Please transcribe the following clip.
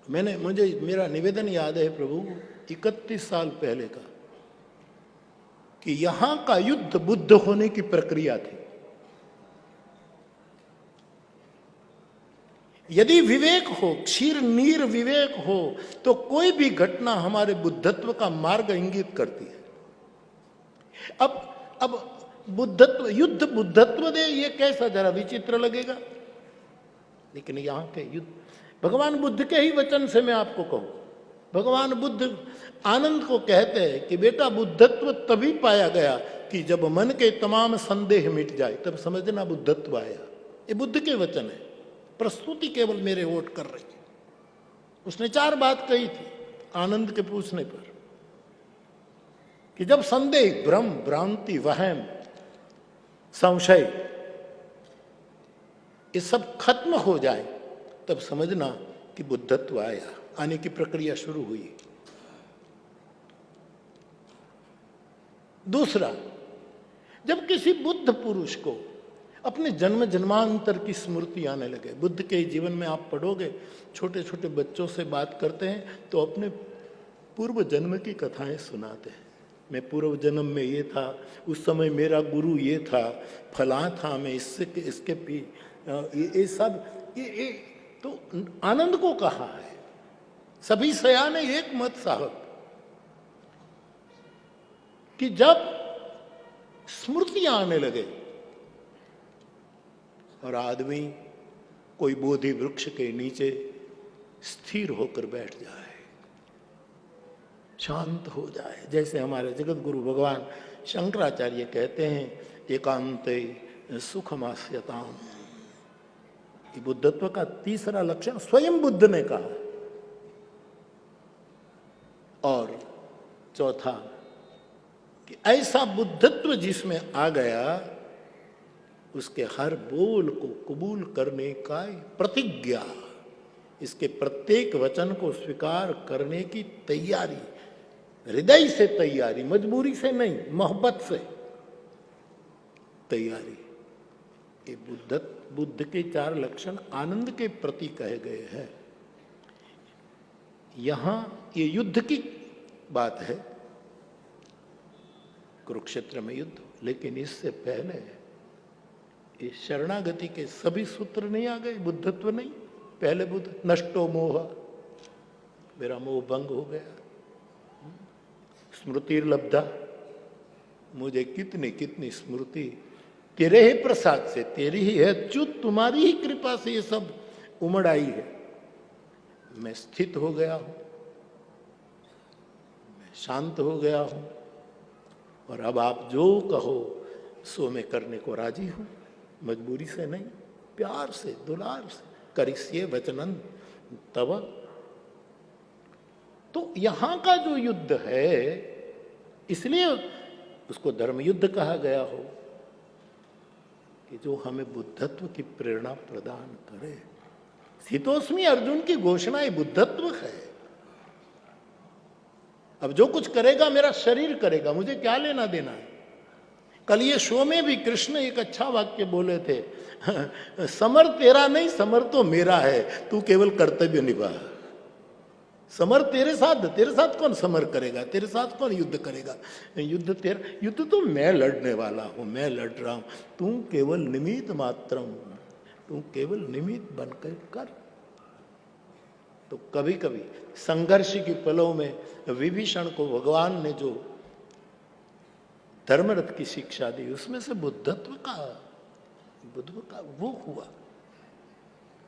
मुझे मेरा निवेदन याद है प्रभु 31 साल पहले का, कि यहां का युद्ध बुद्ध होने की प्रक्रिया थी। यदि विवेक हो, क्षीर नीर विवेक हो, तो कोई भी घटना हमारे बुद्धत्व का मार्ग इंगित करती है। अब बुद्धत्व, युद्ध बुद्धत्व दे, ये कैसा जरा विचित्र लगेगा। लेकिन यहां के युद्ध भगवान बुद्ध के ही वचन से मैं आपको कहूं, भगवान बुद्ध आनंद को कहते हैं कि बेटा बुद्धत्व तभी पाया गया कि जब मन के तमाम संदेह मिट जाए, तब समझना बुद्धत्व आया। ये बुद्ध के वचन है, प्रस्तुति केवल मेरे ओट कर रही है। उसने 4 बात कही थी आनंद के पूछने पर, कि जब संदेह, भ्रम, भ्रांति, वहम, संशय ये सब खत्म हो जाए, तब समझना कि बुद्धत्व आया, आने की प्रक्रिया शुरू हुई। दूसरा, जब किसी बुद्ध पुरुष को अपने जन्म जन्मांतर की स्मृति आने लगे, बुद्ध के जीवन में आप पढ़ोगे, छोटे छोटे बच्चों से बात करते हैं तो अपने पूर्व जन्म की कथाएं सुनाते हैं। मैं पूर्व जन्म में ये था, उस समय मेरा गुरु ये था, फला था, मैं इसके भी ये सब ये तो आनंद को कहा है। सभी सयाने एक मत साहब, कि जब स्मृतियां आने लगे और आदमी कोई बोधि वृक्ष के नीचे स्थिर होकर बैठ जाए, शांत हो जाए, जैसे हमारे जगत गुरु भगवान शंकराचार्य कहते हैं, एकांते सुखमास्यताम। ये बुद्धत्व का तीसरा लक्षण स्वयं बुद्ध ने कहा। और चौथा, कि ऐसा बुद्धत्व जिसमें आ गया, उसके हर बोल को कबूल करने का प्रतिज्ञा, इसके प्रत्येक वचन को स्वीकार करने की तैयारी, हृदय से तैयारी, मजबूरी से नहीं, मोहब्बत से तैयारी। ये बुद्ध के 4 लक्षण आनंद के प्रति कहे गए हैं। यहां ये युद्ध की बात है, कुरुक्षेत्र में युद्ध, लेकिन इससे पहले ये शरणागति के सभी सूत्र नहीं आ गए, बुद्धत्व नहीं। पहले बुद्ध, नष्टो मोह, मेरा मोह भंग हो गया, स्मृतिर्लब्धा, मुझे कितनी कितनी स्मृति तेरे ही प्रसाद से, तेरी ही है च्युत, तुम्हारी ही कृपा से ये सब उमड़ आई है। मैं स्थित हो गया हूं, मैं शांत हो गया हूं, और अब आप जो कहो सो मैं करने को राजी हूं, मजबूरी से नहीं, प्यार से, दुलार से, करिष्ये वचनन तव। तो यहां का जो युद्ध है, इसलिए उसको धर्म युद्ध कहा गया हो, कि जो हमें बुद्धत्व की प्रेरणा प्रदान करे। स्थितोस्मि अर्जुन की घोषणा ये बुद्धत्व है। अब जो कुछ करेगा मेरा शरीर करेगा, मुझे क्या लेना देना है। कल ये शो में भी कृष्ण एक अच्छा वाक्य बोले थे, समर तेरा नहीं, समर तो मेरा है, तू केवल कर्तव्य निभा। समर तेरे साथ कौन समर करेगा, तेरे साथ कौन युद्ध करेगा। युद्ध तो मैं लड़ने वाला हूं, मैं लड़ रहा हूं, तू केवल निमित्त मात्रम, तू केवल निमित्त बनकर कर। तो कभी कभी संघर्ष के पलों में विभीषण को भगवान ने जो धर्मरथ की शिक्षा दी, उसमें से बुद्धत्व का वो हुआ।